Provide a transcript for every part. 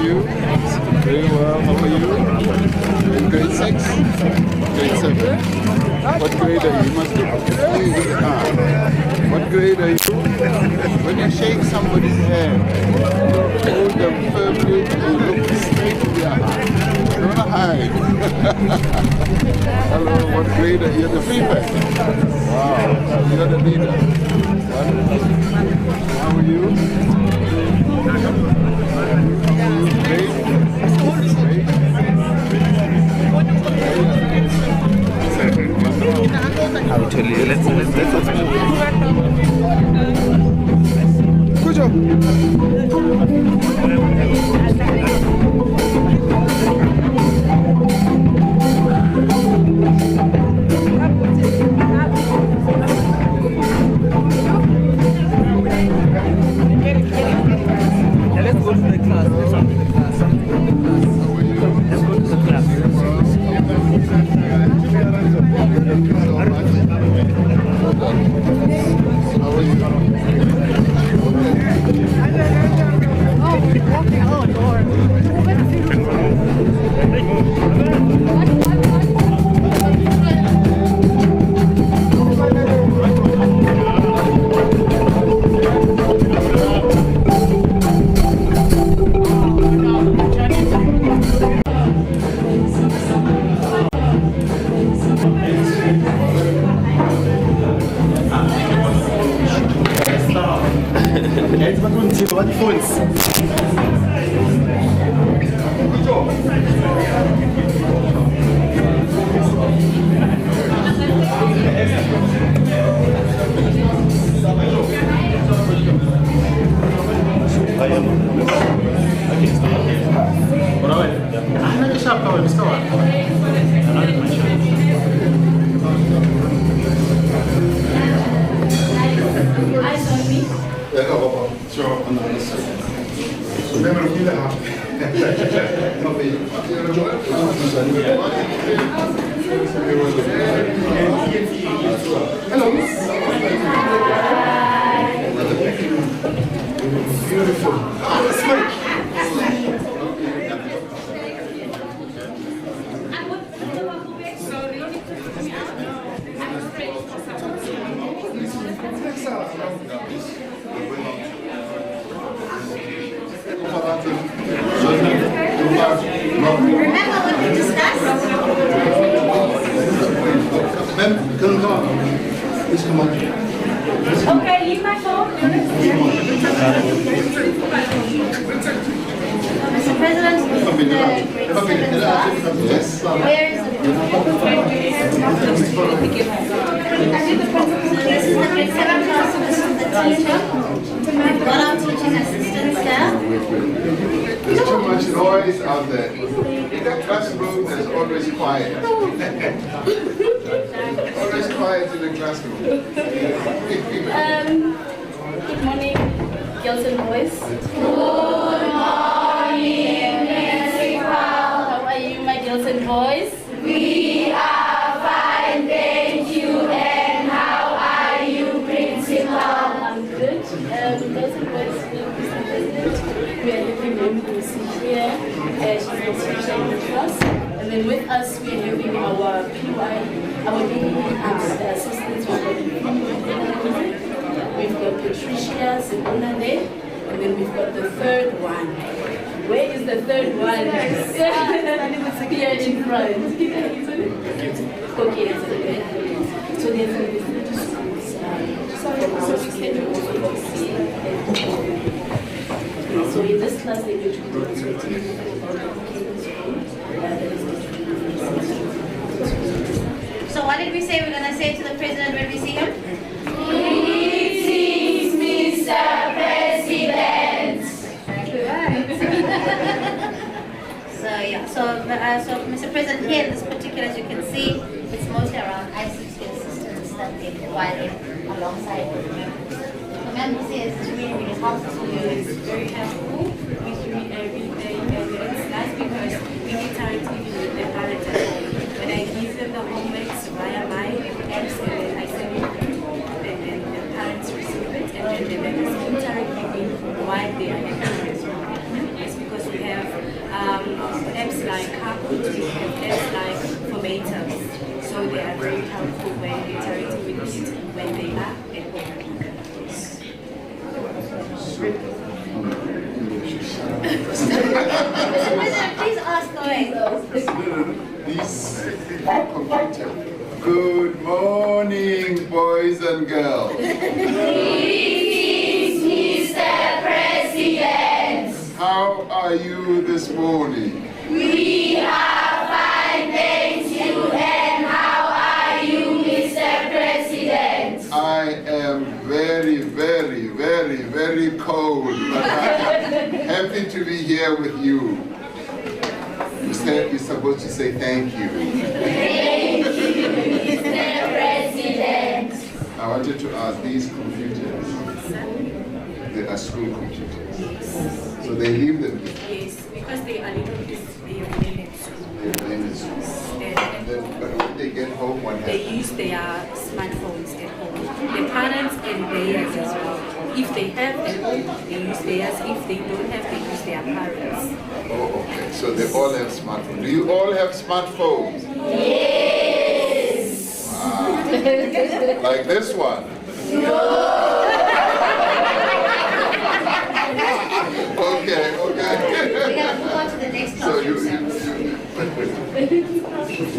you? Very well. How are you? In grade 6? Grade 7? What grade are you? You must be. What grade are you? When you shake somebody's hand, hold them firmly and look straight in their eyes. Don't hide. Hello, what grade are you? You're the prefect. Wow, you're the leader. How are you? Great. Great. I'll tell you. Let's Good job. Let's go to the class. Let's go to the class. Let's go to the class. Jetzt mal tun Sie dort vor uns. Remember what we discussed? Okay, leave my phone. Mr. President, this is the grade 7 class. Yes. Where is the this is the grade 7 class, this is the teacher. We've got our teaching assistants there. There's too much noise out there. In that classroom, there's always quiet. Always quiet in the classroom. Good morning, girls and boys. Good morning, principal. How are you, my girls and boys? We are fine, thank you. And how are you, principal? I'm good. Girls and boys, Mr. President, we are having Ramaphosa here. She's the teacher in the class. And then with us, we are having our PY, our assistants. We've got Patricia, Sebuna there, and then we've got the third one. Where is the third one? Here in front. Okay, it's okay. So therefore, we need to schools. So we can also see. So in this class, they're going to be demonstrating So what did we say we're going to say to the president when we see him? Greetings, Mr. President. So Mr. President, here in this particular, as you can see, it's mostly around ICT assistance that they provide alongside with the members. The members here is really, really helpful. It's very helpful. It's nice because we interact with the parents. When I give them the homeworks via my apps, and then I send it to them, and then the parents receive it, and then the members interact with me while they are in the classroom. It's because we have Mr. President, please ask away. These computer. Good morning, boys and girls. Greetings, Mr. President. How are you this morning? We are fine, thank you. And how are you, Mr. President? I am very, very, very, very cold, but I'm happy to be here with you. You're supposed to say thank you. Thank you, Mr. President. I wanted to ask, these computers, they are school computers. So they leave them here. Yes, because they are little bit, they are in school. They're in the school. But when they get home, what They happens? use their smartphones at home. The parents and theirs as well. If they have at home, they use theirs. If they don't have, they use their parents. Oh, okay. So they all have smartphones. Do you all have smartphones? Yes. Wow. Like this one? Okay, We're okay. gonna move on to the next So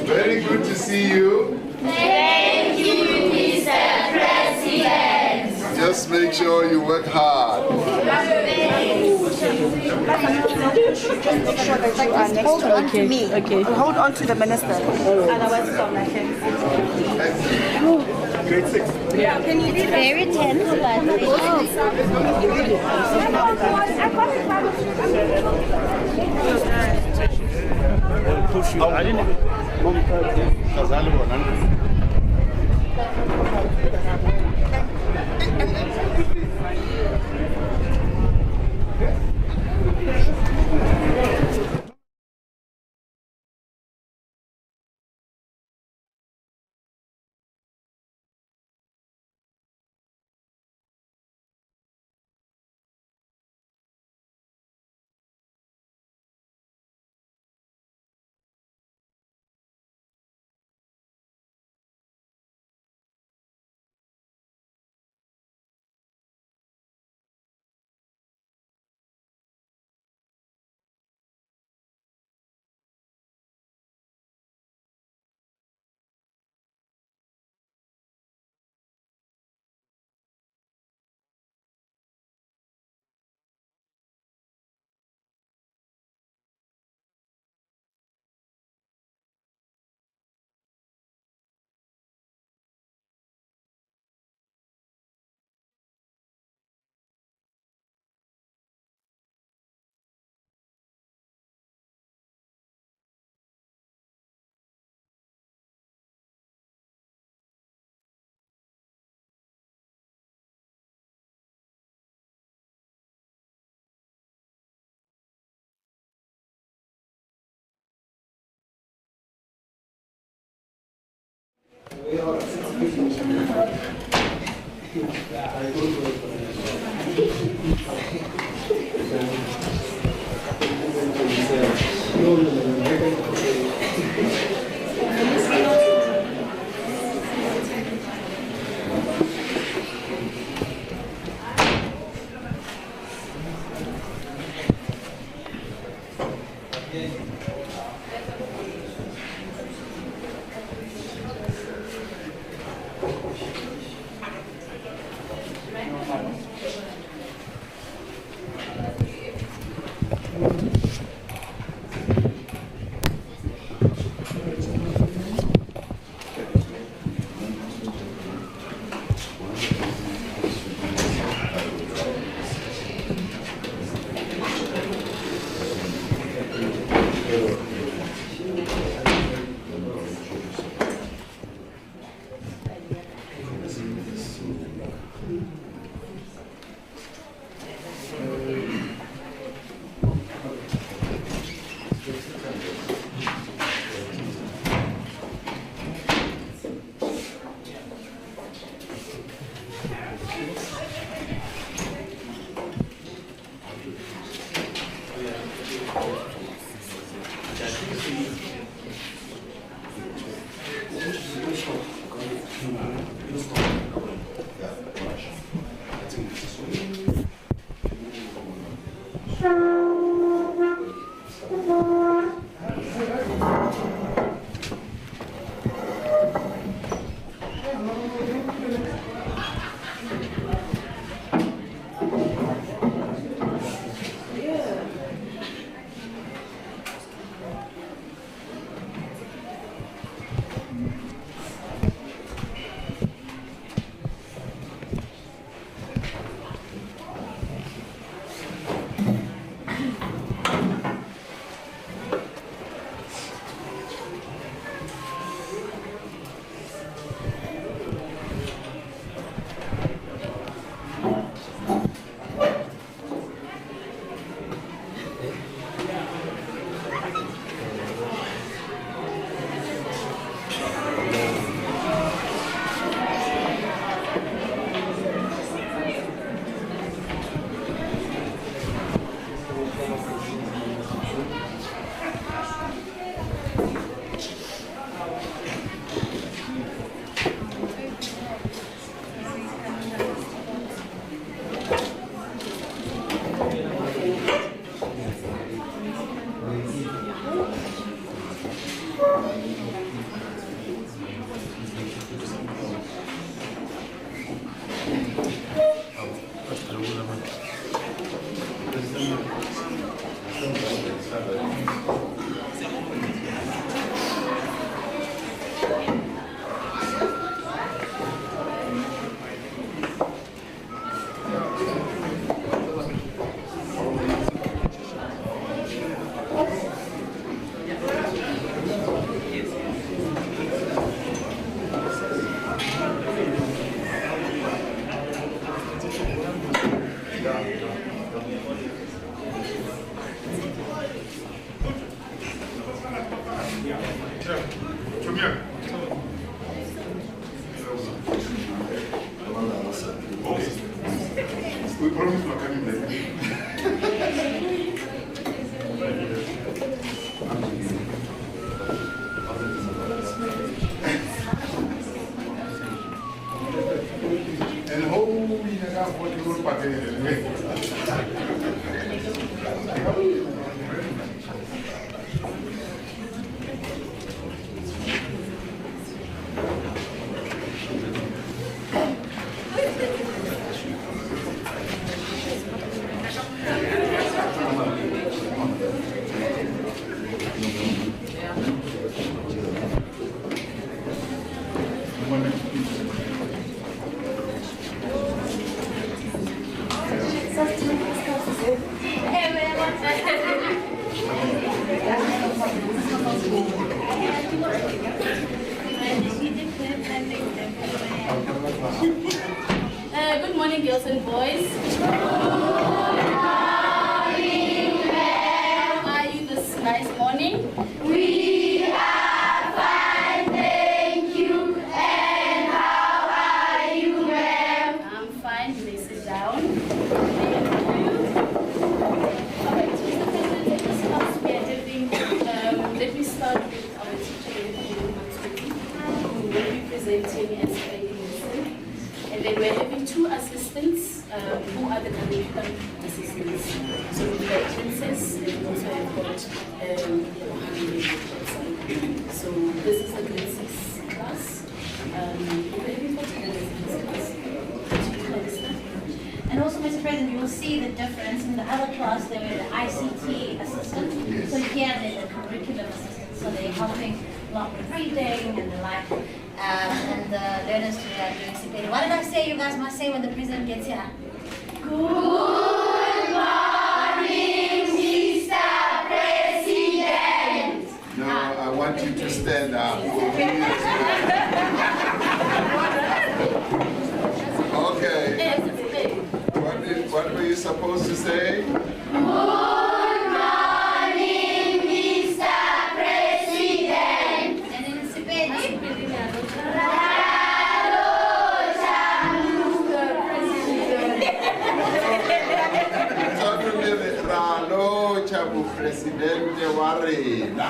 very good to see you. Thank you, Mr. President. Just make sure you work hard. Hold on to me. Okay. Hold on to the minister. Otherwise, it's not Grade 6. Can you leave? Very tense, Push you. I didn't. Good morning, girls and boys. How are you this nice morning? We are fine, thank you. And how are you, ma'am? I'm fine. You may sit down. Let me start with our teacher, who will be presenting as a lesson. And then we're having two assistants who are the curriculum assistants. So we've got Princess and we also have got So this is the grade 6 class. We're having 40 grade 6 class. And also, Mr. President, you will see the difference. In the other class, they were the ICT assistant. Yes. So here, they're the curriculum assistant. So they're helping a lot with reading and the like. And the learners today are doing CPD. What did I say you guys must say when the president gets here? Good morning, Mr. President. No, I want you to stand up. Okay. What were you supposed to say? Good morning, Mr. President. And then CPD. Ralo chabu presidente warena.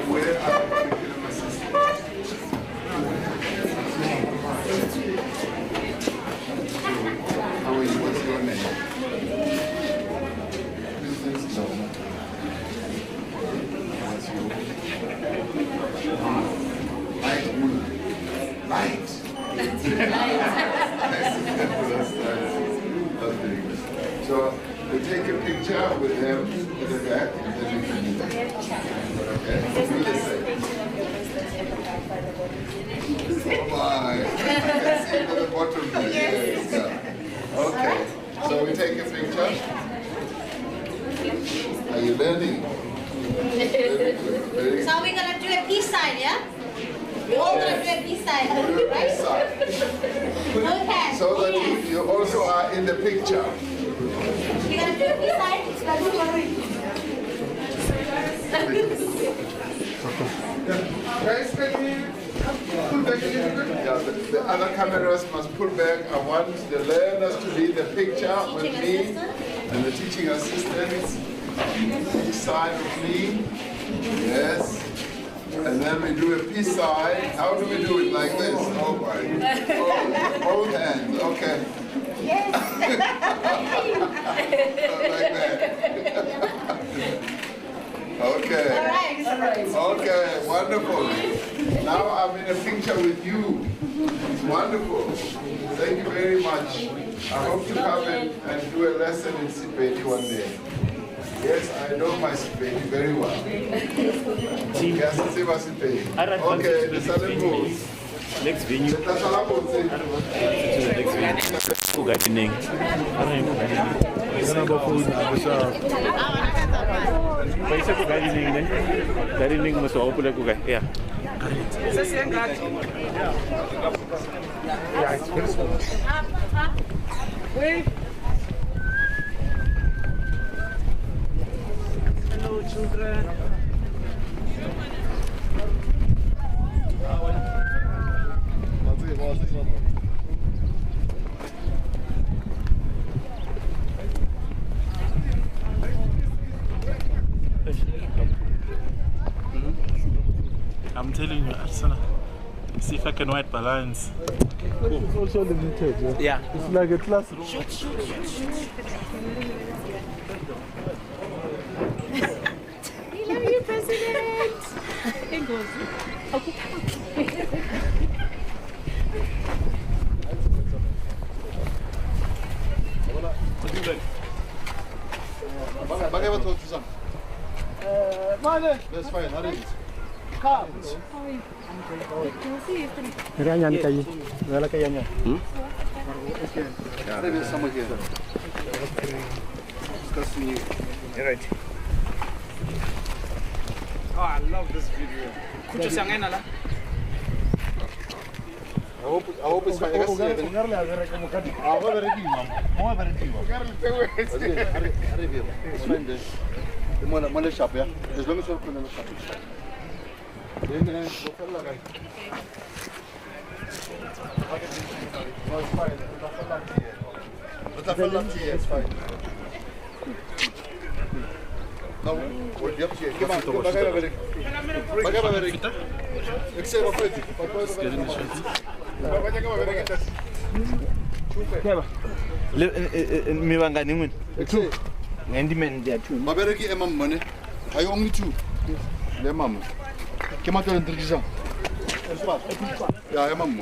Where are the curriculum assistants? How are you? What's your name? Business loan. What's your light? So we take a picture with them in the back and then we can do that. Okay? Do the same. Oh my, I can see it at the bottom there. Yes. Yeah. Okay, so we take a picture. Are you learning? Very good. Very So we're going to do a peace sign, yeah? We're all going to do a peace sign, right? Okay. So that you also are in the picture. You're going to do a peace sign? Guys, can you pull back a little bit? Yeah, the other cameras must pull back. I want the learners to be in the picture with me and the teaching assistants. Each side of me. Yes. And then we do a peace sign. How do we do it? Like this? Oh my. Oh, both hands. Okay. Yes. Like that. Okay. All right. Okay, wonderful. Now I'm in a picture with you. It's wonderful. Thank you very much. I hope to come and do a lesson in Sipedi one day. Yes, I know my Sipedi very well. Yes, Sipedi. Okay, the southern rules. Next venue. Gardening. Paisa ko gardening din. Gardening mo sa opula ko kay. Yeah. Hello, children. I'm telling you, Arsana, see if I can white balance. It's also limited. Yeah. It's like a classroom. We love you, President. It goes. Okay. That's fine. How is it? There is someone here. Right. Oh, I love this video. I hope it's fine. It's fine there. The mole shop, yeah? As long as you're putting the shop. Then, no, it's fine. It's fine. No, we'll get you. Come on, go back over there. Back over there. Except for Freddy. Mabereki emam money. I only two. Le mama. Come out and drink some. Yeah, emam.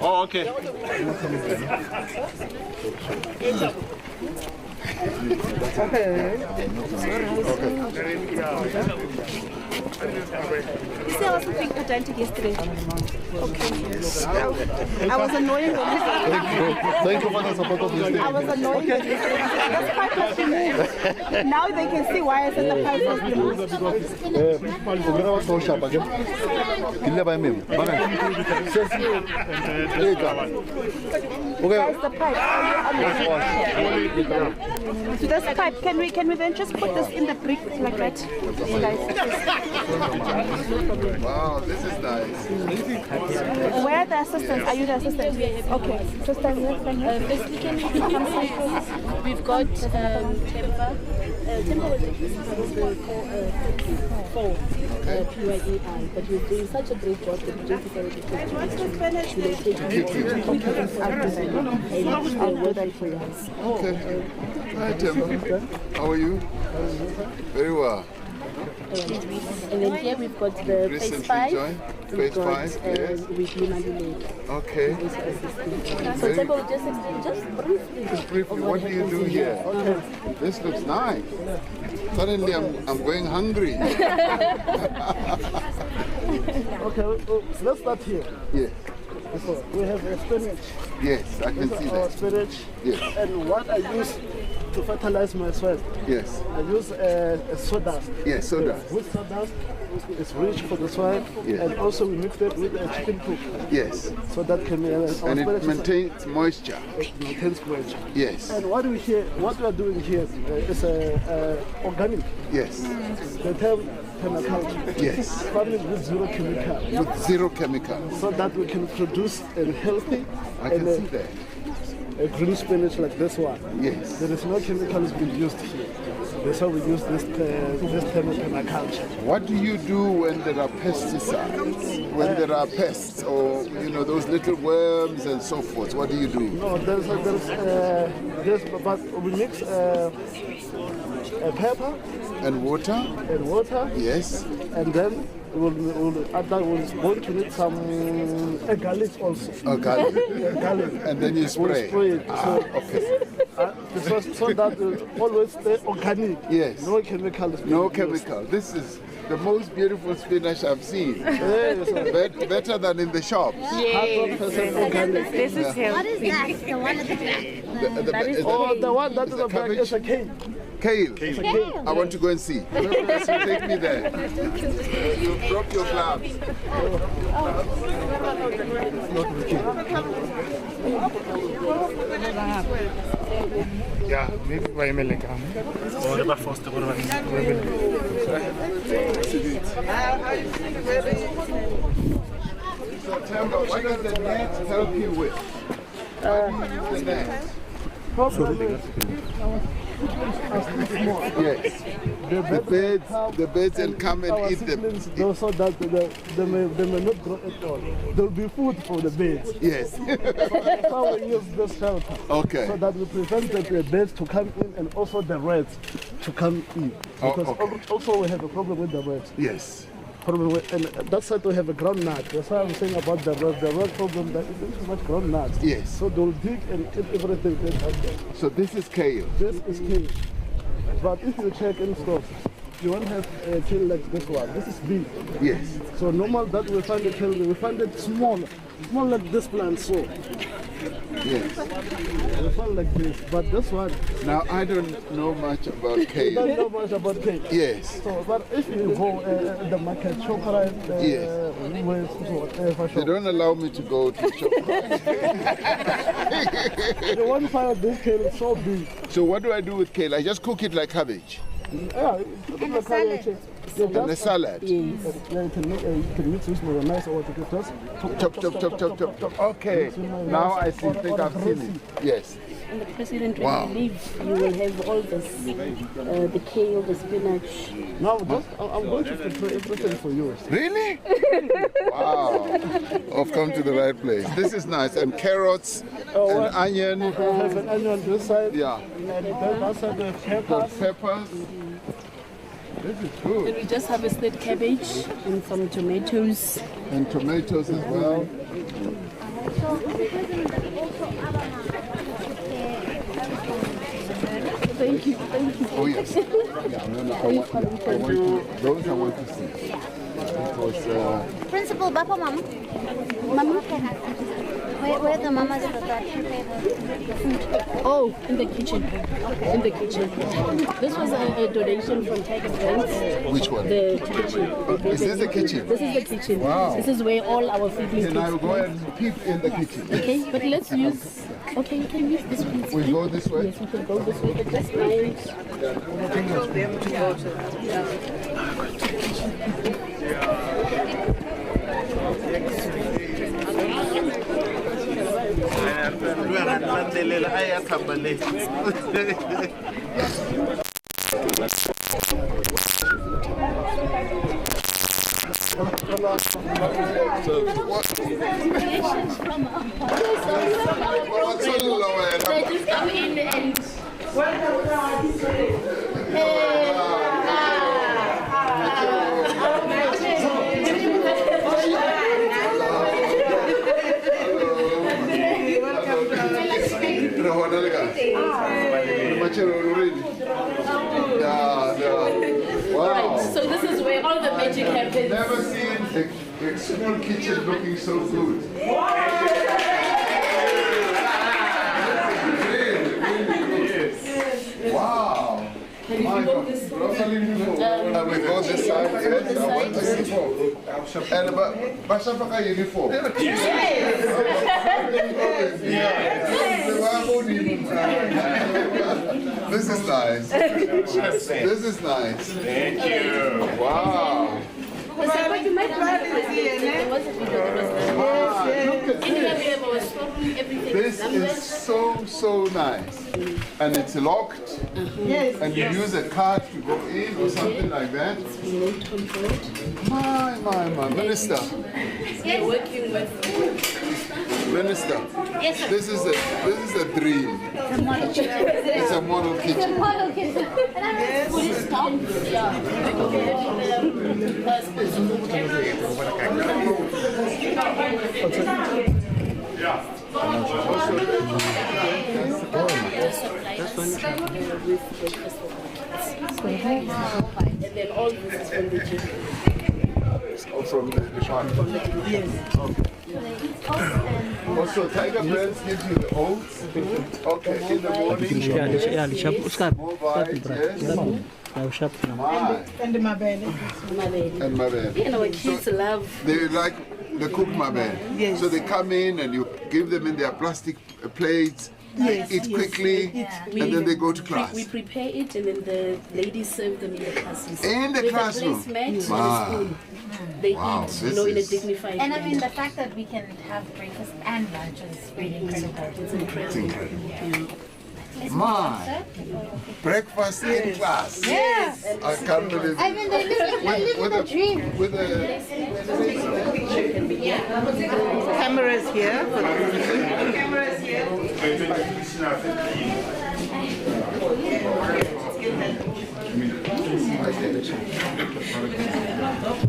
Oh, okay. You see, I wasn't being pedantic yesterday. Okay. I was annoying. Thank you for the support of this. I was annoying. That's part of the move. Now they can see why I said the pipe was the most. Guys, the pipe. So this pipe, can we then just put this in the brick like that? Wow, this is nice. Where are the assistants? Are you the assistant? Okay. Assistant here. Firstly, can you come cycles? We've got Tempa. Tempa was for PYEI, but we're doing such a great job that we just decided to take I'll work that for you. Okay. Hi, Tempa. How are you? Very well. And then here we've got the Recently phase 5. joined. Phase 5, yes. With Lina. Okay. So Tempa will just explain just briefly. Just briefly, what do you do here? This looks nice. Suddenly I'm going hungry. Okay, let's start here. Yes. We have spinach. Yes, I can see that. Spinach. Yes. And what I use to fertilize my soil, Yes. I use sawdust. Yes, soda. With sawdust, it's rich for the soil, Yes. and also we mix it with chicken poop, Yes. so that can And it maintains moisture. maintains moisture. Yes. And what we are doing here is organic. Yes. The term permaculture. Yes. Farming with zero chemical, With zero chemicals. so that we can produce a healthy I can see that. a green spinach like this one. Yes. There is no chemicals being used here. That's how we use this permaculture. What do you do when there are pesticides? When there are pests or, those little worms and so forth, what do you do? No, but we mix pepper And water? and water, Yes. and then we're going to need some garlic also. Garlic. Garlic. And then you spray. Spray it. Okay. So that will always stay organic. Yes. No chemicals. being No used. chemical. This is the most beautiful spinach I've seen. Yes. Better than in the shops. 100% organic. This is What healthy. is that? The one at the back. Oh, the one that is a bag is a cane. Kale. I want to go and see. Take me there. You drop your gloves. Yeah, maybe by Meleka. Or the first one. So tell me, what does the net help you with? The net. Yes. The birds will come and eat them. So that they may not grow at all. There will be food for the birds. Yes. So that's how we use this shelter. Okay. So that we prevent the birds to come in and also the rats to come in. Because also we have a problem with the rats. Yes. And that's why we have a ground nut. That's why I'm saying about the rat problem, that it's too much ground nuts. Yes. So they'll dig and eat everything that's out there. So this is kale. This is kale. But if you check in stores, you won't have a kale like this one. This is big. Yes. So normal that we find the kale, we find it small like this plant, so. Yes. We find like this, but this one. Now I don't know much about You kale. don't know much about kale. Yes. So, but if you go the market, ShopRite, They don't allow me to go to ShopRite. The one find this kale is so big. So what do I do with kale? I just cook it like cabbage. Yeah, And a salad. And a salad. Yes. You can mix with mayonnaise or what you just Chop. Okay. Now I think I've seen it. Yes. And the president, when Wow. you leave, you will have all this, the kale, the spinach. Now, I'm going to prepare everything for you. Really? Wow. I've come to the right place. This is nice. And carrots and onion. I have an onion on this side. Yeah. And then that side we have peppers. Peppers. This is good. And we just harvested cabbage and some tomatoes. And tomatoes as well. Thank you. Oh yes. Yeah, no, I want to, those I want to see. Because Principal, Bapa Mama. Mama? Where the mamas prepare the food? Oh, in the kitchen. In the kitchen. This was a donation from Tiger Friends. Which one? The kitchen. Is this the kitchen? This is the kitchen. Wow. This is where all our feeding Can I go and peep in the kitchen? Okay, but let's use. Okay, you can use this one. We go this way? Yes, we can go this way, but just mind. They just come in and. Wow. Right, so this is where all the magic happens. Never seen a small kitchen looking so good. Wow. Can you go this way? We go this side, yes, I want to see more. And Bashafaka uniform. This is nice. This is nice. Thank you. Wow. Look at This is so nice. And it's locked. Yes. And you use a card to go in or something like that. My. Minister. We're working with. Minister. Yes, sir. This is a dream. It's a model kitchen. Model kitchen. Police town. Yeah. And then all this is from the chicken. From the farm. Yes. Also, Tiger Brands gives you the oats. Okay, in the morning. More white, yes. And the mabele. And mabele. You know, kids love. They like the cooked mabele. Yes. So they come in and you give them in their plastic plates eat quickly, and then they go to class. We prepare it, and then the ladies serve them in the classes. In the classroom? There's a placemat Wow. and a spoon. They Wow, eat, this in a is- dignified And I way. mean, the fact that we can have breakfast and lunch is really incredible. It's incredible. My, breakfast in class. Yes. I can't believe I mean, they're living a dream. With a Cameras here. Cameras here.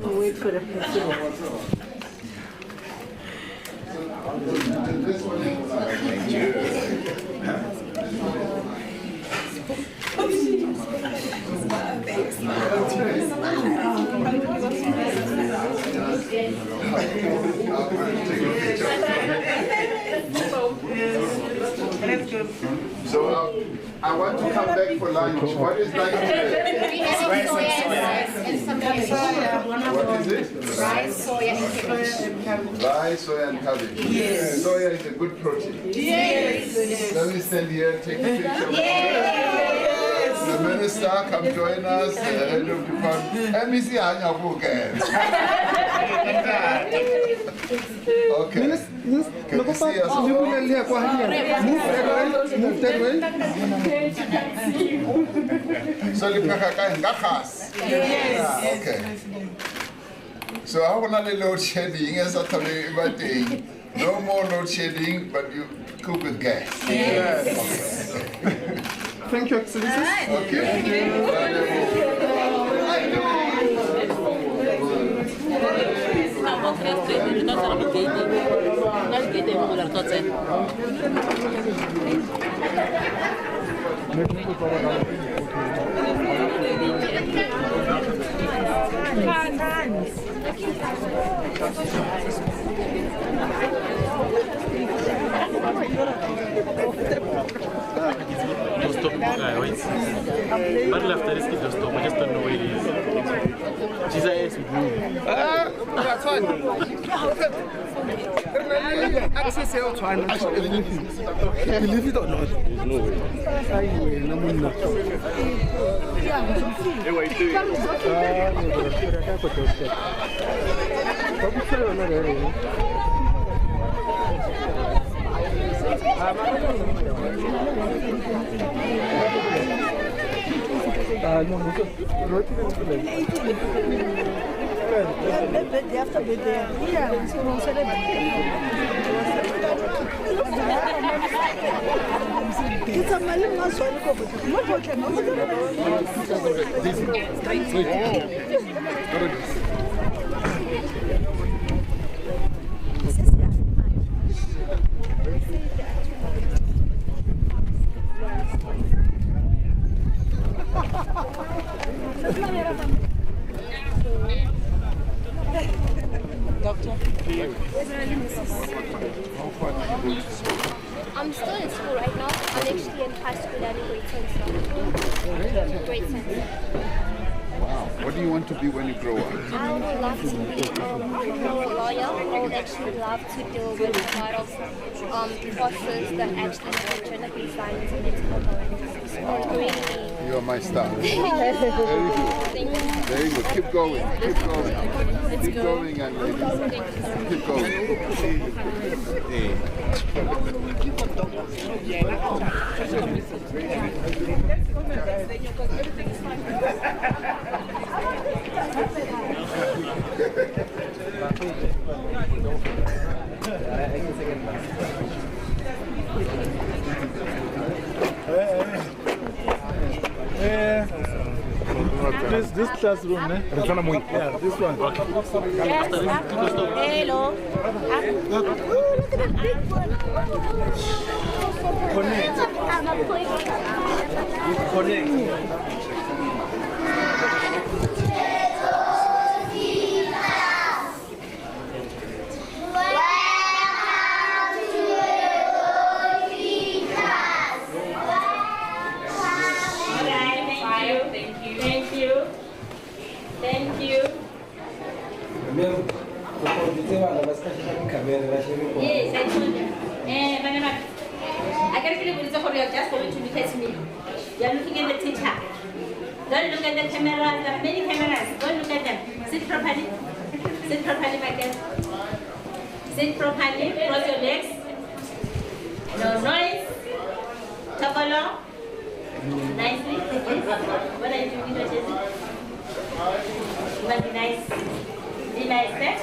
We'll wait for the So I want to come back for lunch. What is lunch today? We have soya and some What is it? rice, soya, and cabbage. Rice, soya, and cabbage. Yes. Soya is a good protein. Yes. Let me stand here, take a picture. The minister, come join us. The head of department. MEC Anyabuke. Okay. Can you see us? Move that way. So okay. So I want a load shedding as a day. No more load shedding, but you cook with gas. Yes. Okay. Thank you, Excellencies. Okay. Don't stop, wait. But after this, don't stop. I just don't know where it is. Jesus is with me. That's fine. Access here, believe it or not. No way. Hey, what are you doing? I'm still in school right now. I'm actually in high school learning grade 10 now. Grade 10. Wow. What do you want to be when you grow up? I would love to be a lawyer. I would actually love to deal with a lot of forces that actually gender based violence and mental health awareness. You are my star. Very Thank you. Very good. Keep going. Keep going. Keep going, and keep going. Hey. This classroom, eh? Yeah, this one. Hello. Thank you. Yes, I told you. I are just going to look at me. You are looking at the teacher. Don't look at the cameras. There are many cameras. Don't look at them. Sit properly. Sit properly, my girl. Sit properly. Cross your legs. No noise. Talk along. Nicely. What are you doing, Jesse? You must be nice. Be nice, eh?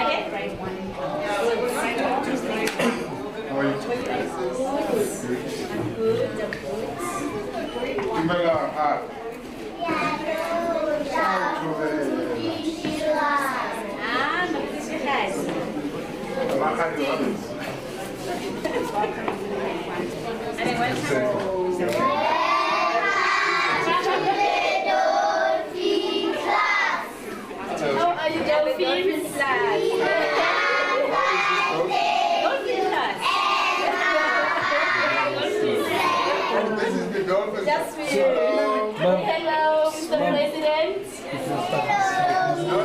Okay? Good. How are you, dolphins? This is the dolphin. Just for you. Hello, Mr. President. No,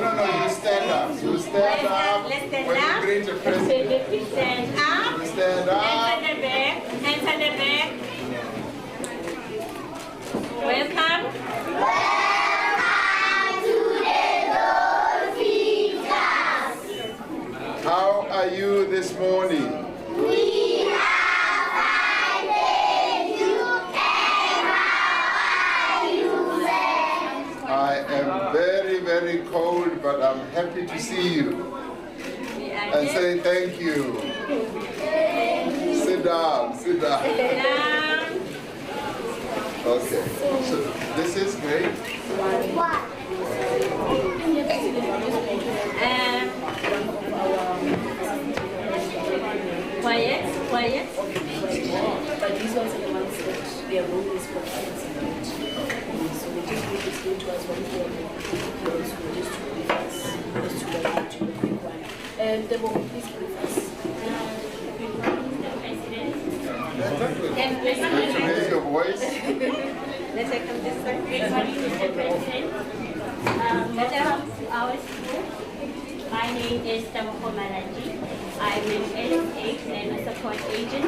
you stand up. You stand up Let's stand when you up. greet the president. Stand up. You stand up. Enter the back. Enter the back. Welcome. How are you this morning? We are fine, thank you. And how are you, sir? I am very, very cold, but I'm happy to see you. And say thank you. Sit down, sit down. Okay, so this is great. Quiet. But these ones are the ones that we are always for friends. So we just need to explain to us what we are doing. So just to brief us, just to go to the quick one. The woman, please brief us. Raise your voice. Let's take them this way. Good morning, Mr. President. Welcome to our school. My name is Sefako Makgatho. I'm an NSA, Learner Support Agent.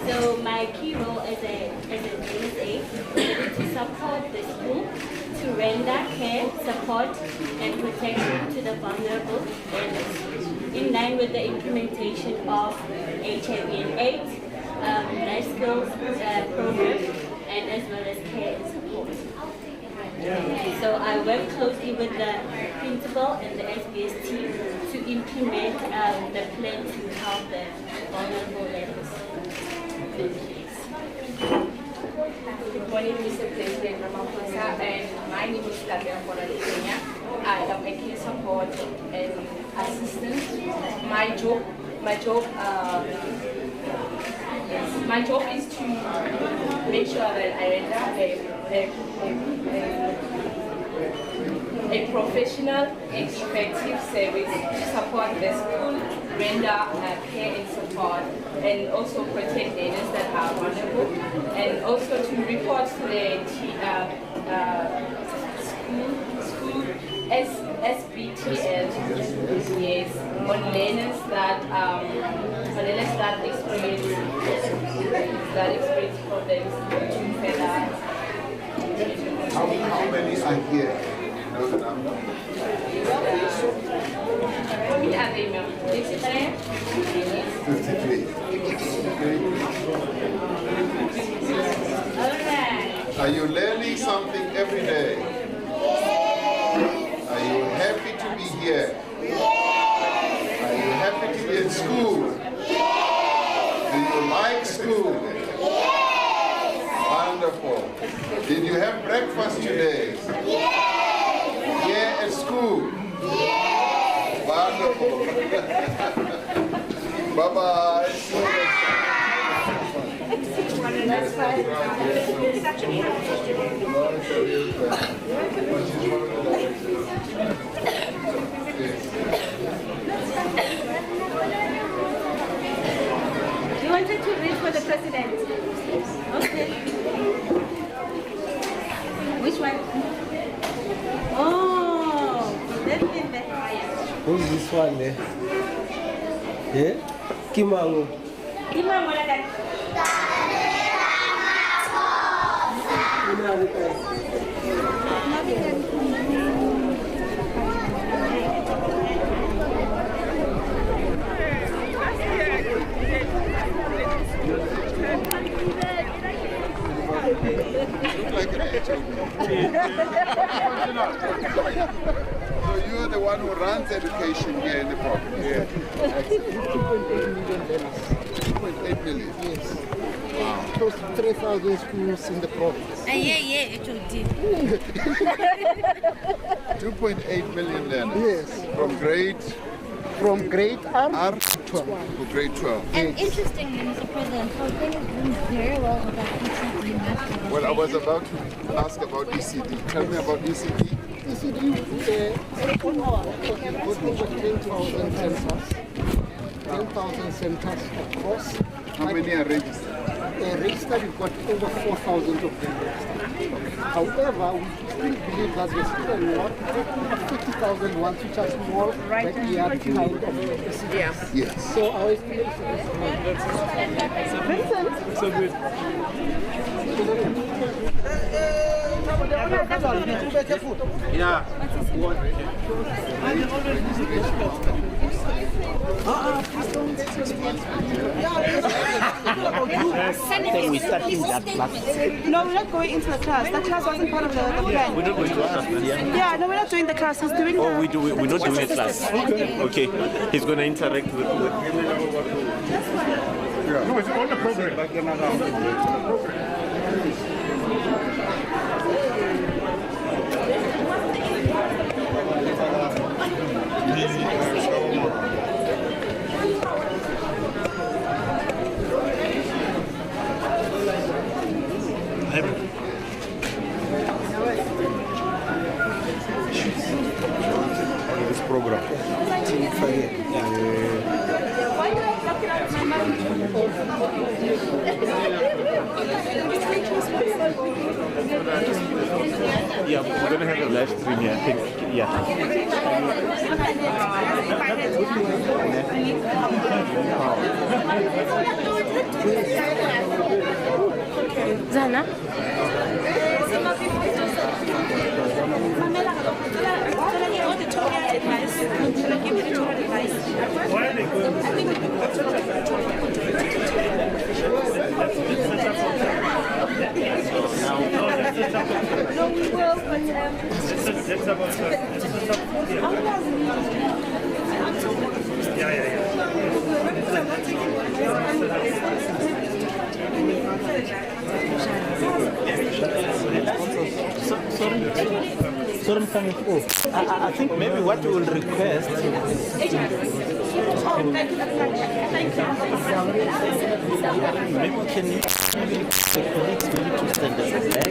So my key role as an NSA is to support the school, to render care, support, and protection to the vulnerable learners, in line with the implementation of HIV and AIDS, life skills program, and as well as care and support. So I work closely with the principal and the SBS team to implement the plan to help the vulnerable learners. Good morning, Mr. President Ramaphosa, and my name is Sefako Makgatho. I am a care support and assistant. My job is to make sure that I render a professional and effective service to support the school, render care and support, and also protect learners that are vulnerable, and also to report to the school SBTL, yes, on learners that experience problems to further. How many are here? You know the number? How many are they, ma'am? 53? 53. Are you learning something every day? Are you happy to be here? Are you happy to be in school? Do you like school? Wonderful. Did you have breakfast today? Here at school? Wonderful. Bye-bye. That's fine. You wanted to read for the president? Okay. Which one? Oh, let me Who's this one there? Yeah? Kimango. So you're the one who runs education here in the province? Yeah. 2.8 million? Yes. Wow. Close to 3,000 schools in the province. Yeah, it would do. 2.8 million learners? Yes. From grade R 12 to grade 12. And interestingly, Mr. President, how things is doing very well with our ECD math. Well, I was about to ask about ECD. Tell me about ECD. ECD, over 10,000 centers. 10,000 centers across. How many are registered? Registered, we've got over 4,000 of them registered. However, we still believe that there's still a lot, 50,000 ones which are small, backyard kind of facilities. Yes. So our estimation is Vincent. So good. Yeah. We starting that class. No, we're not going into the class. That class wasn't part of the plan. We're not going to class, Yeah, no, we're not doing the class. He's doing we're not doing a class. Okay. He's going to interact with No, it's on the program. This program. Yeah, we're going to have a live stream here, I think. Yeah. Zana? No, we will, but I think maybe what we will request. Maybe we can the colleagues maybe to stand at the back.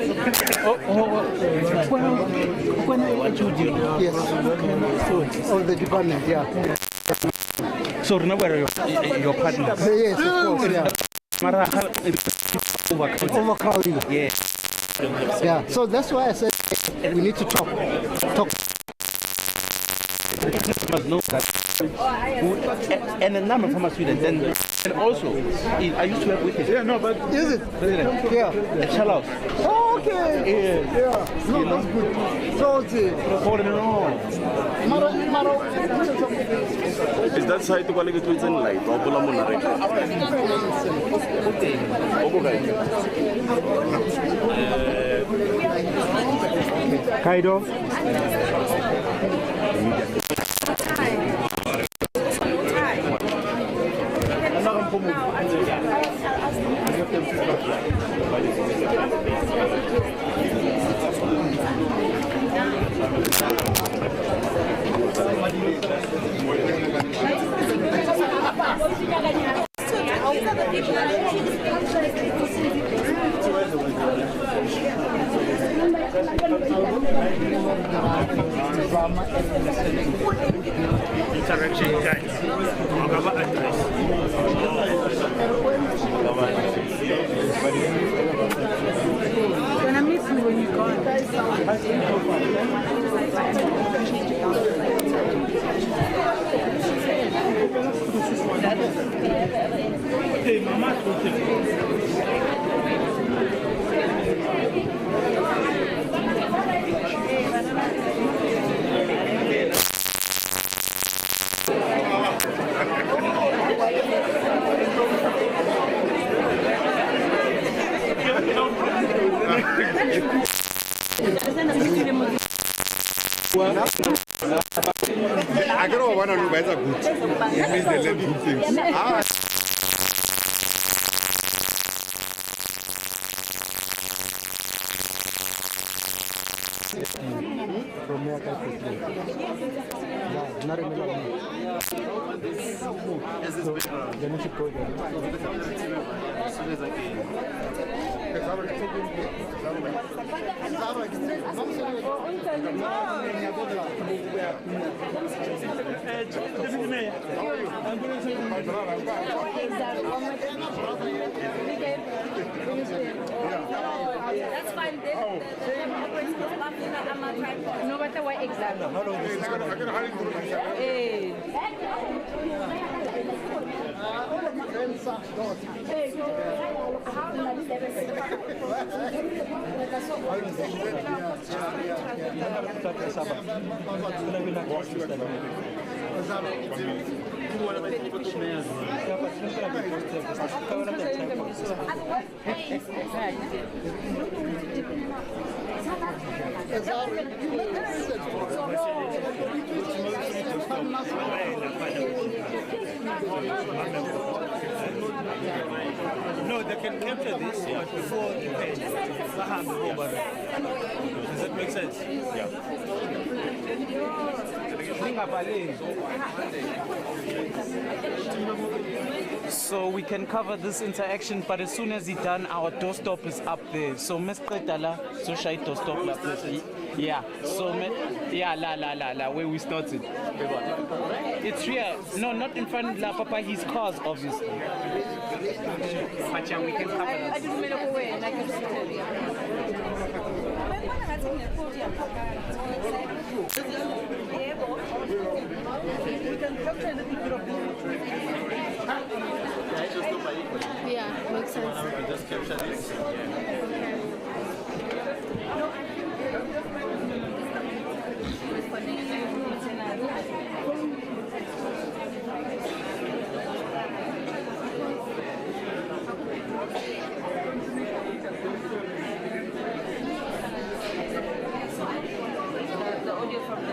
What you do? Yes. Oh, the department, yeah. So remember your partners? Yes, of course, yeah. Overcrowding. Yeah. Yeah, so that's why I said we need to talk. Must know that. And a number from a student. And also, I used to work with it. Yeah, no, but is it? Yeah. Shall out. Oh, okay. Yeah. No, that's good. So, Is that side to quality to in light? Or Kaido. Interaction guys. Address. when I miss you when you go. Hey, I don't want to know whether good. It means they learn good things. That's fine. No matter what exam. No, they can capture this but before the page. Does that make sense? Yeah. So we can cover this interaction, but as soon as it's done, our doorstop is up there. So Mr. Dala, so shy doorstop la place. Yeah. So la where we started. It's here. No, not in front of La Papa, his cars, obviously. But yeah, we can cover this. I didn't mean to go away, like yeah, makes sense. Just capture this. The audio from the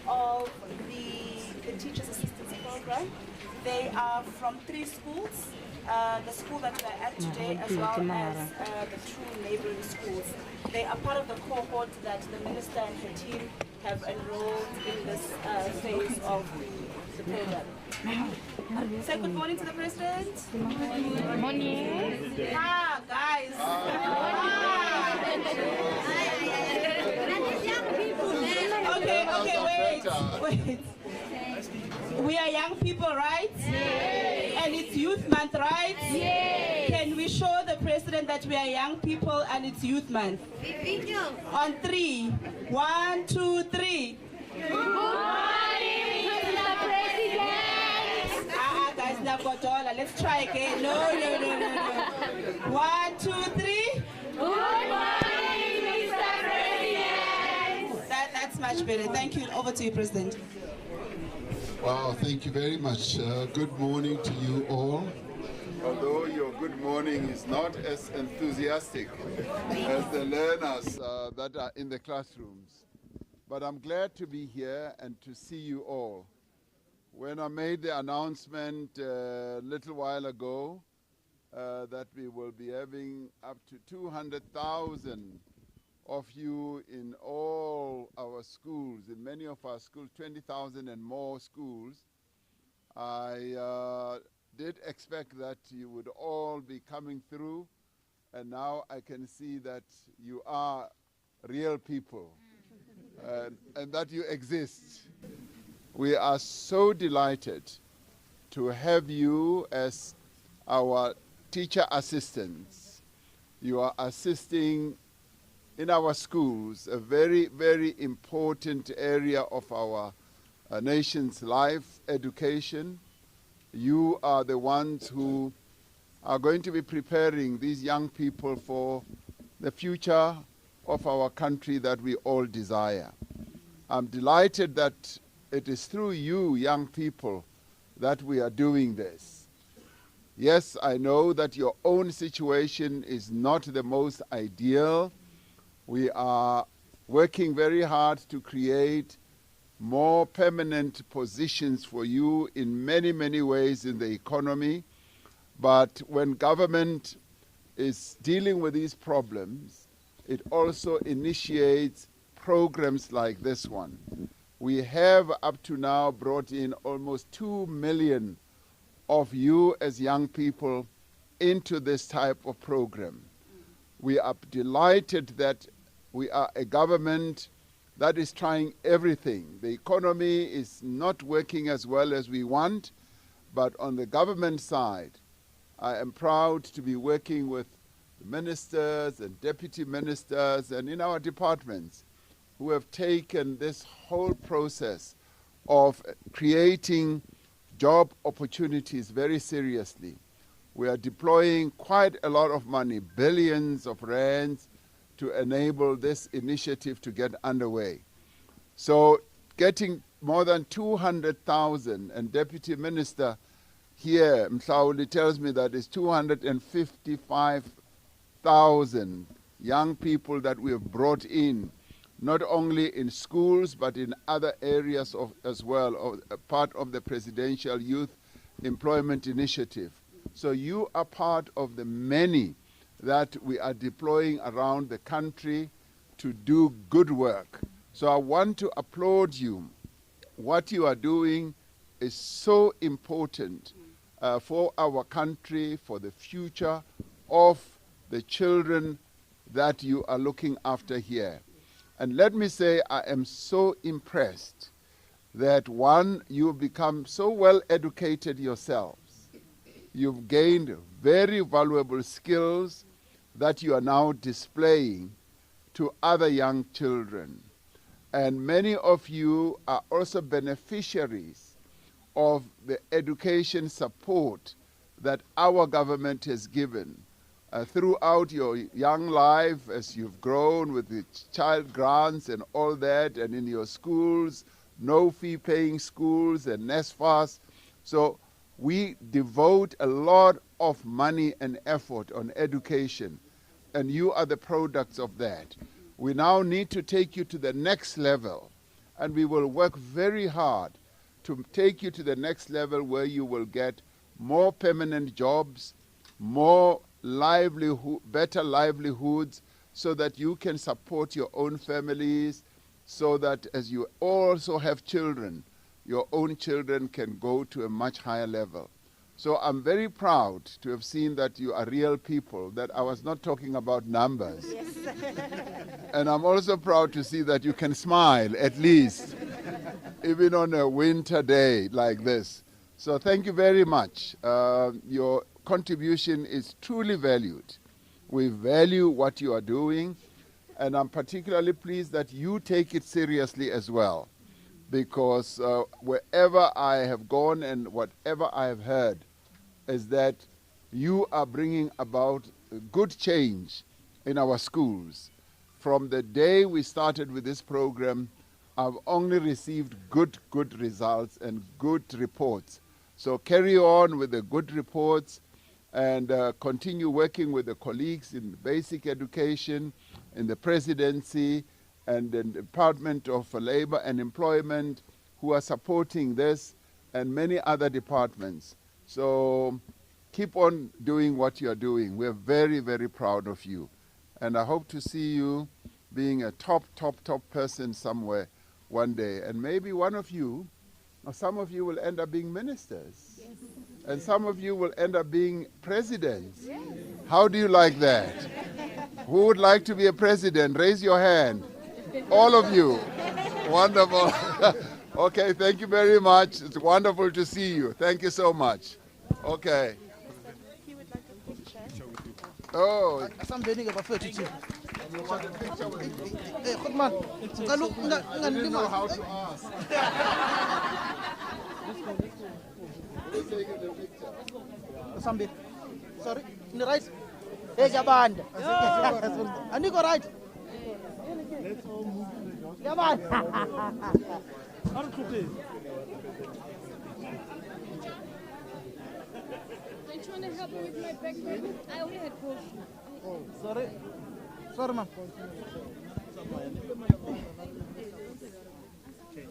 of the teachers assistance program. They are from 3 schools the school that we are at today, as well as the two neighboring schools. They are part of the cohort that the minister and her team have enrolled in this phase of the program. Say good morning to the president. Good morning. Ah, guys. Okay, wait. We are young people, right? Yeah. And it's Youth Month, right? Yeah. Can we show the president that we are young people and it's Youth Month? On 3. 1, 2, 3. Good morning, Mr. President. Guys, let's try again. No. 1, 2, 3. Good morning, Mr. President. That's much better. Thank you. Over to you, President. Wow, thank you very much. Good morning to you all. Although your good morning is not as enthusiastic as the learners that are in the classrooms. But I'm glad to be here and to see you all. When I made the announcement a little while ago that we will be having up to 200,000 of you in all our schools, in many of our schools, 20,000 and more schools, I did expect that you would all be coming through, and now I can see that you are real people and that you exist. We are so delighted to have you as our teacher assistants. You are assisting in our schools, a very, very important area of our nation's life, education. You are the ones who are going to be preparing these young people for the future of our country that we all desire. I'm delighted that it is through you, young people, that we are doing this. Yes, I know that your own situation is not the most ideal. We are working very hard to create more permanent positions for you in many, many ways in the economy. But when government is dealing with these problems, it also initiates programs like this one. We have up to now brought in almost 2 million of you as young people into this type of program. We are delighted that we are a government that is trying everything. The economy is not working as well as we want, but on the government side, I am proud to be working with the ministers and deputy ministers and in our departments who have taken this whole process of creating job opportunities very seriously. We are deploying quite a lot of money, billions of rands, to enable this initiative to get underway. So getting more than 200,000, and Deputy Minister here, Mhlauli, tells me that it's 255,000 young people that we have brought in, not only in schools, but in other areas as well, part of the Presidential Youth Employment Initiative. So you are part of the many that we are deploying around the country to do good work. So I want to applaud you. What you are doing is so important for our country, for the future of the children that you are looking after here. And let me say, I am so impressed that one, you've become so well educated yourselves. You've gained very valuable skills that you are now displaying to other young children. And many of you are also beneficiaries of the education support that our government has given throughout your young life as you've grown with the child grants and all that, and in your schools, no fee paying schools and NSFAS. So we devote a lot of money and effort on education, and you are the products of that. We now need to take you to the next level, and we will work very hard to take you to the next level where you will get more permanent jobs, more livelihood, better livelihoods, so that you can support your own families, so that as you also have children, your own children can go to a much higher level. So I'm very proud to have seen that you are real people, that I was not talking about numbers. Yes. And I'm also proud to see that you can smile, at least, even on a winter day like this. So thank you very much. Your contribution is truly valued. We value what you are doing, and I'm particularly pleased that you take it seriously as well, because wherever I have gone and whatever I have heard is that you are bringing about good change in our schools. From the day we started with this program, I've only received good results and good reports. So carry on with the good reports and continue working with the colleagues in basic education, in the presidency, and the Department of Labor and Employment, who are supporting this, and many other departments. So keep on doing what you're doing. We're very, very proud of you. And I hope to see you being a top person somewhere one day. And maybe one of you, or some of you will end up being ministers. Yes. And some of you will end up being presidents. Yes. How do you like that? Who would like to be a president? Raise your hand. All of you. Wonderful. Okay, thank you very much. It's wonderful to see you. Thank you so much. Okay. He would like a picture. Oh. Hey, good man. You know how to ask. Who's taking the picture? Sambi. Sorry, in the right. Hey, Jaband. And you go right. Let's all move to the Jaband. I'm trying to help you with my backpack. I only had push. Oh, sorry. Sorry, ma'am. Okay.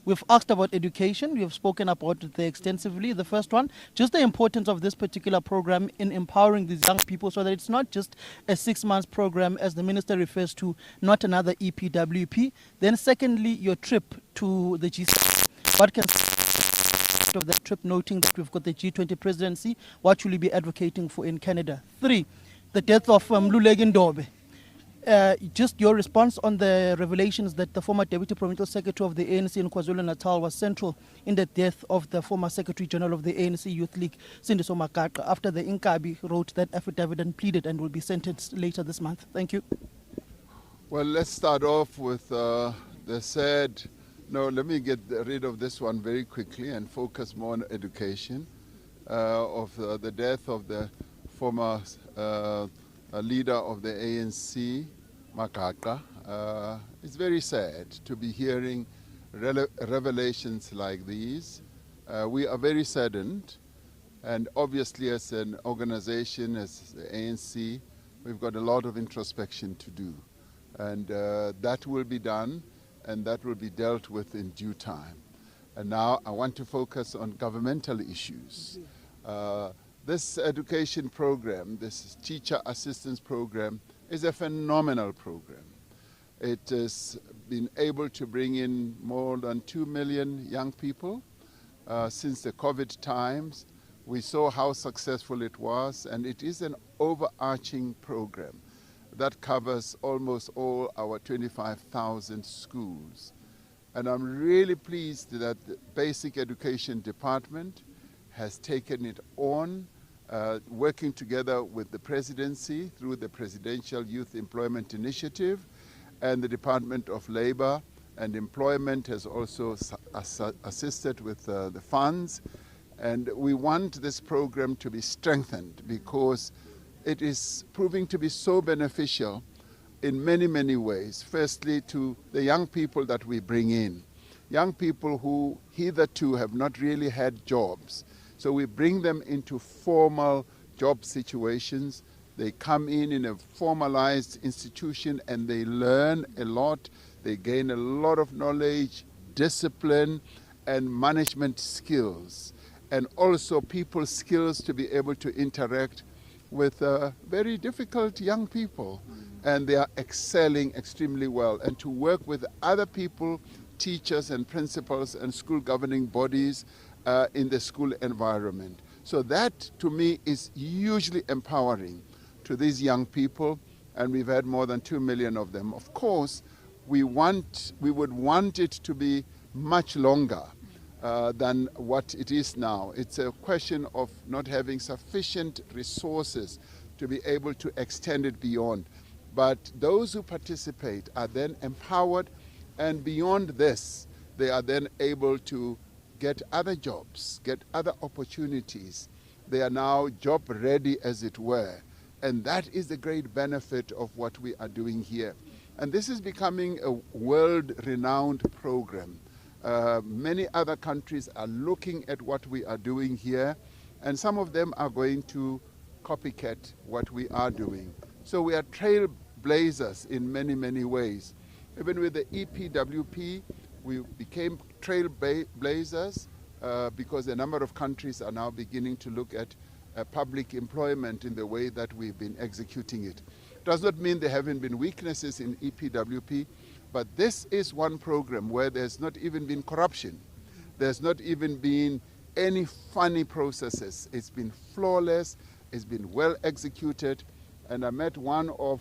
We've asked about education. We have spoken about it there extensively. The first one, just the importance of this particular program in empowering these young people so that it's not just a 6-month program, as the minister refers to, not another EPWP. Then secondly, your trip to the G7. What can of that trip, noting that we've got the G20 presidency, what will you be advocating for in Canada? 3, the death of Mluleki Ndobe. Just your response on the revelations that the former Deputy Provincial Secretary of the ANC in KwaZulu-Natal was central in the death of the former Secretary General of the ANC Youth League, Sefako Makgatho, after the Inkabi wrote that affidavit and pleaded and will be sentenced later this month. Thank you. Well, let's start off with the sad. No, let me get rid of this one very quickly and focus more on education. Of the death of the former leader of the ANC, Makgatho. It's very sad to be hearing revelations like these. We are very saddened, and obviously as an organization, as the ANC, we've got a lot of introspection to do. And that will be done, and that will be dealt with in due time. And now I want to focus on governmental issues. This education program, this teacher assistance program, is a phenomenal program. It has been able to bring in more than 2 million young people since the COVID times. We saw how successful it was, and it is an overarching program that covers almost all our 25,000 schools. And I'm really pleased that the Basic Education Department has taken it on, working together with the presidency through the Presidential Youth Employment Initiative, and the Department of Labor and Employment has also assisted with the funds. And we want this program to be strengthened because it is proving to be so beneficial in many, many ways. Firstly, to the young people that we bring in, young people who hitherto have not really had jobs. So we bring them into formal job situations. They come in a formalized institution and they learn a lot. They gain a lot of knowledge, discipline, and management skills. And also people skills to be able to interact with very difficult young people. And they are excelling extremely well. And to work with other people, teachers and principals and school governing bodies in the school environment. So that, to me, is hugely empowering to these young people, and we've had more than 2 million of them. Of course, we would want it to be much longer than what it is now. It's a question of not having sufficient resources to be able to extend it beyond. But those who participate are then empowered, and beyond this, they are then able to get other jobs, get other opportunities. They are now job ready, as it were. And that is the great benefit of what we are doing here. And this is becoming a world-renowned program. Many other countries are looking at what we are doing here, and some of them are going to copycat what we are doing. So we are trailblazers in many, many ways. Even with the EPWP, we became trailblazers because a number of countries are now beginning to look at public employment in the way that we've been executing it. Does not mean there haven't been weaknesses in EPWP, but this is one program where there's not even been corruption. There's not even been any funny processes. It's been flawless, it's been well executed, and I met one of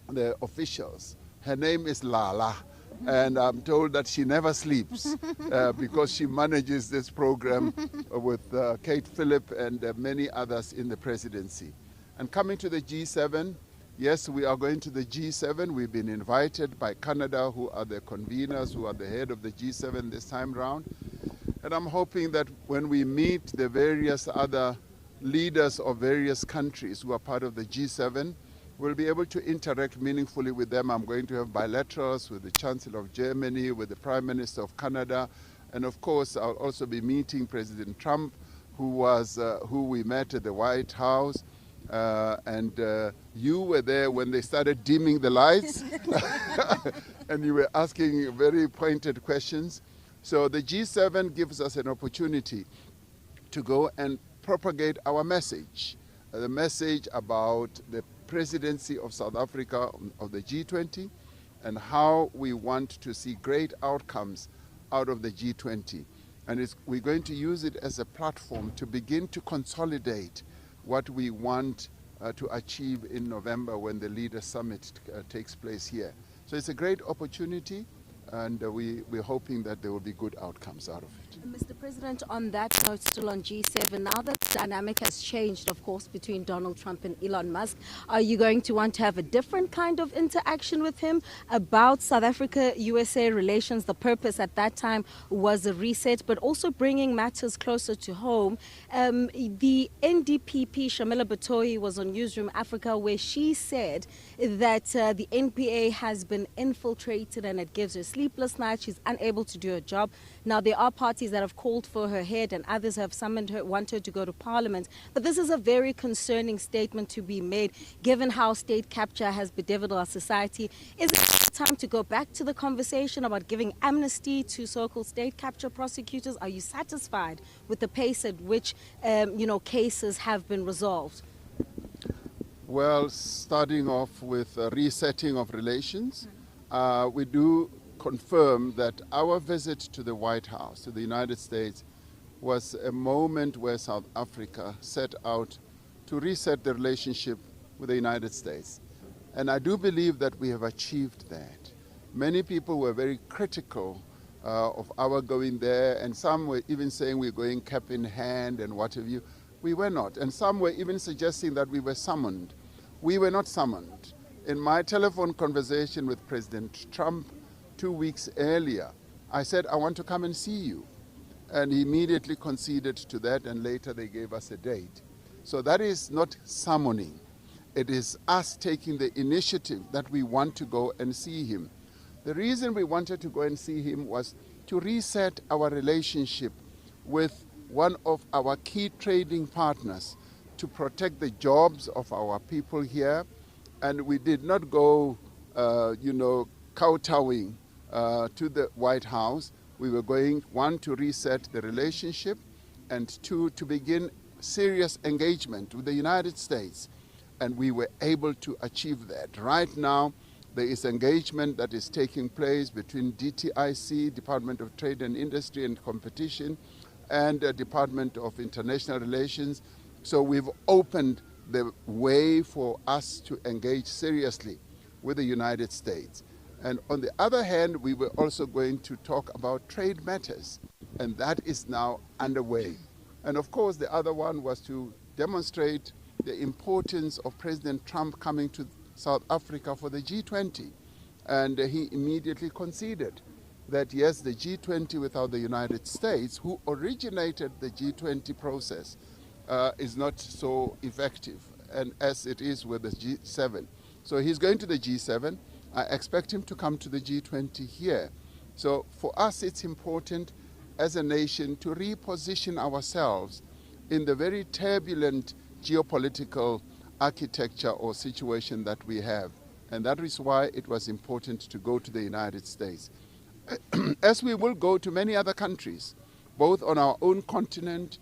the officials. Her name is Lala, and I'm told that she never sleeps because she manages this program with Kate Phillip and many others in the presidency. And coming to the G7, yes, we are going to the G7. We've been invited by Canada, who are the conveners, who are the head of the G7 this time round. And I'm hoping that when we meet the various other leaders of various countries who are part of the G7, we'll be able to interact meaningfully with them. I'm going to have bilaterals with the Chancellor of Germany, with the Prime Minister of Canada, and of course I'll also be meeting President Trump, who we met at the White House. You were there when they started dimming the lights and you were asking very pointed questions. So the G7 gives us an opportunity to go and propagate our message, the message about the presidency of South Africa of the G20 and how we want to see great outcomes out of the G20. And we're going to use it as a platform to begin to consolidate what we want to achieve in November when the Leaders Summit takes place here. So it's a great opportunity, and we're hoping that there will be good outcomes out of it. Mr. President, on that note, still on G7, now that the dynamic has changed, of course, between Donald Trump and Elon Musk, are you going to want to have a different kind of interaction with him about South Africa-USA relations? The purpose at that time was a reset, but also bringing matters closer to home. The NDPP, Shamila Batoyi, was on Newsroom Africa, where she said that the NPA has been infiltrated and it gives her sleepless nights. She's unable to do her job. Now, there are parties that have called for her head and others have summoned her, want her to go to Parliament. But this is a very concerning statement to be made, given how state capture has bedeviled our society. Is it time to go back to the conversation about giving amnesty to so-called state capture prosecutors? Are you satisfied with the pace at which, cases have been resolved? Well, starting off with resetting of relations, we do confirm that our visit to the White House, to the United States, was a moment where South Africa set out to reset the relationship with the United States. And I do believe that we have achieved that. Many people were very critical of our going there, and some were even saying we're going cap in hand and what have you. We were not. And some were even suggesting that we were summoned. We were not summoned. In my telephone conversation with President Trump 2 weeks earlier, I said, I want to come and see you. And he immediately conceded to that, and later they gave us a date. So that is not summoning. It is us taking the initiative that we want to go and see him. The reason we wanted to go and see him was to reset our relationship with one of our key trading partners to protect the jobs of our people here. And we did not go, kowtowing to the White House. We were going, one, to reset the relationship, and two, to begin serious engagement with the United States. And we were able to achieve that. Right now, there is engagement that is taking place between DTIC, Department of Trade and Industry and Competition, and the Department of International Relations. So we've opened the way for us to engage seriously with the United States. And on the other hand, we were also going to talk about trade matters, and that is now underway. And of course, the other one was to demonstrate the importance of President Trump coming to South Africa for the G20. And he immediately conceded that yes, the G20 without the United States, who originated the G20 process, is not so effective, and as it is with the G7. So he's going to the G7. I expect him to come to the G20 here. So for us, it's important as a nation to reposition ourselves in the very turbulent geopolitical architecture or situation that we have. And that is why it was important to go to the United States. As we will go to many other countries, both on our own continent,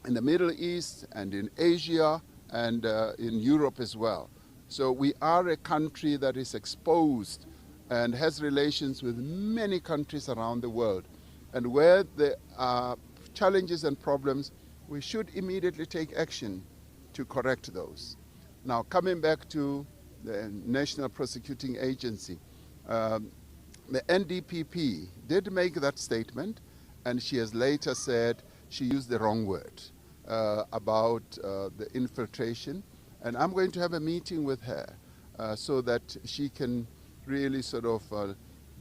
in the Middle East, and in Asia, and in Europe as well. So we are a country that is exposed and has relations with many countries around the world. And where there are challenges and problems, we should immediately take action to correct those. Now, coming back to the National Prosecuting Agency, the NDPP did make that statement, and she has later said she used the wrong word about the infiltration. And I'm going to have a meeting with her so that she can really sort of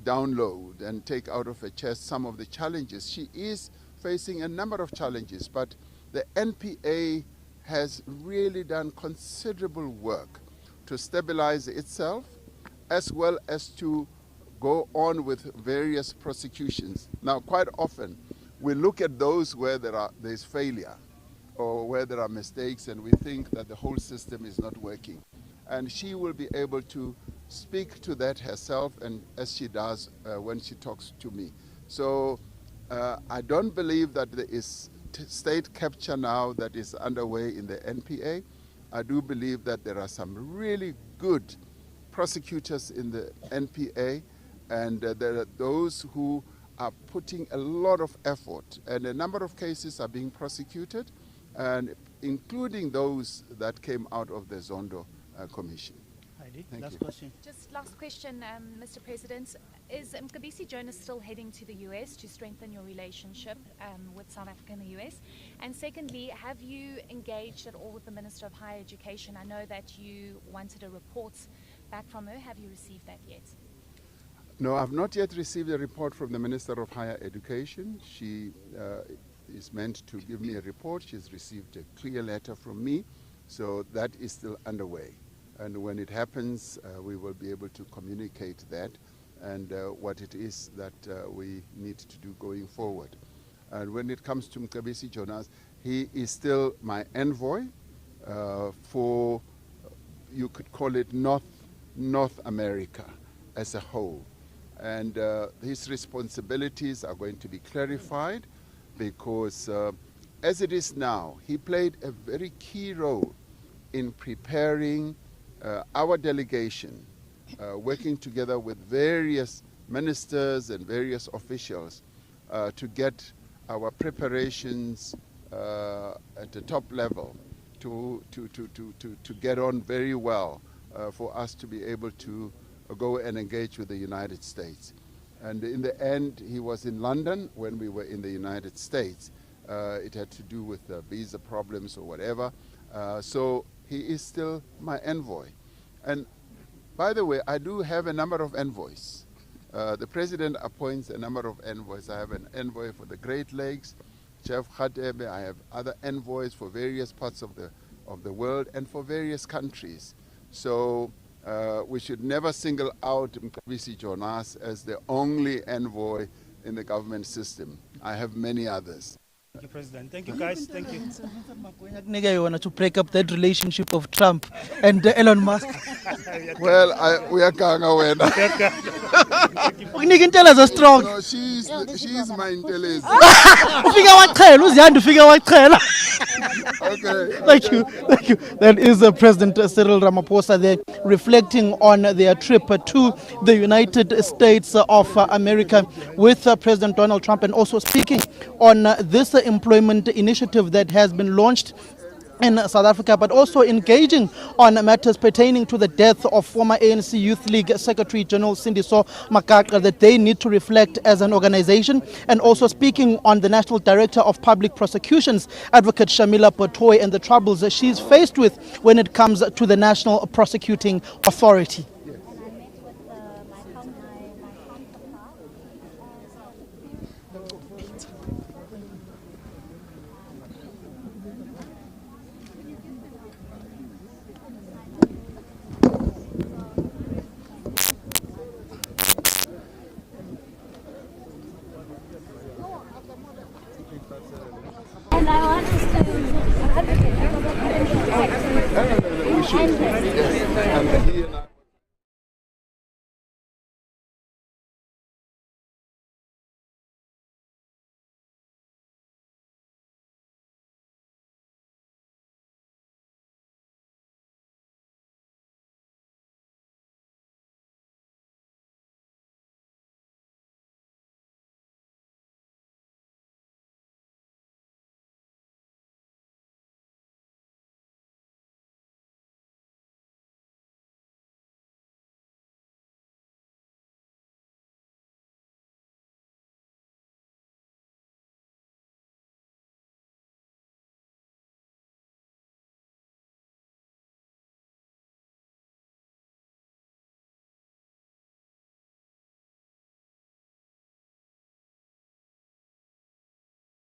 download and take out of her chest some of the challenges. She is facing a number of challenges, but the NPA has really done considerable work to stabilize itself, as well as to go on with various prosecutions. Now, quite often, we look at those where there's failure, or where there are mistakes, and we think that the whole system is not working. And she will be able to speak to that herself, and as she does when she talks to me. So I don't believe that there is state capture now that is underway in the NPA. I do believe that there are some really good prosecutors in the NPA, and there are those who are putting a lot of effort, and a number of cases are being prosecuted, and including those that came out of the Zondo Commission. Heidi, Thank last you. question. Just last question, Mr. President. Is Mcebisi Jonas still heading to the US to strengthen your relationship with South Africa and the US? And secondly, have you engaged at all with the Minister of Higher Education? I know that you wanted a report back from her. Have you received that yet? No, I've not yet received a report from the Minister of Higher Education. She is meant to give me a report. She's received a clear letter from me, so that is still underway. And when it happens, we will be able to communicate that and what it is that we need to do going forward. And when it comes to Mcebisi Jonas, he is still my envoy for, you could call it North America as a whole. And his responsibilities are going to be clarified because as it is now, he played a very key role in preparing our delegation, working together with various ministers and various officials to get our preparations at the top level to get on very well for us to be able to go and engage with the United States. And in the end, he was in London when we were in the United States. It had to do with visa problems or whatever. So he is still my envoy. And by the way, I do have a number of envoys. The president appoints a number of envoys. I have an envoy for the Great Lakes, Chef Khatebe. I have other envoys for various parts of the world and for various countries. So we should never single out Mcebisi Jonas as the only envoy in the government system. I have many others. Thank you, President. Thank you, guys. Thank you. To break up that relationship of Trump and Elon Musk. Well, we are going away now. You can tell us a strong. No, she's my intelligence. Okay. Thank you. That is President Cyril Ramaphosa there reflecting on their trip to the United States of America with President Donald Trump, and also speaking on this employment initiative that has been launched in South Africa, but also engaging on matters pertaining to the death of former ANC Youth League Secretary General Sefako Makgatho, that they need to reflect as an organization, and also speaking on the National Director of Public Prosecutions, Advocate Shamila Potoy, and the troubles that she's faced with when it comes to the National Prosecuting Authority. And I want us to...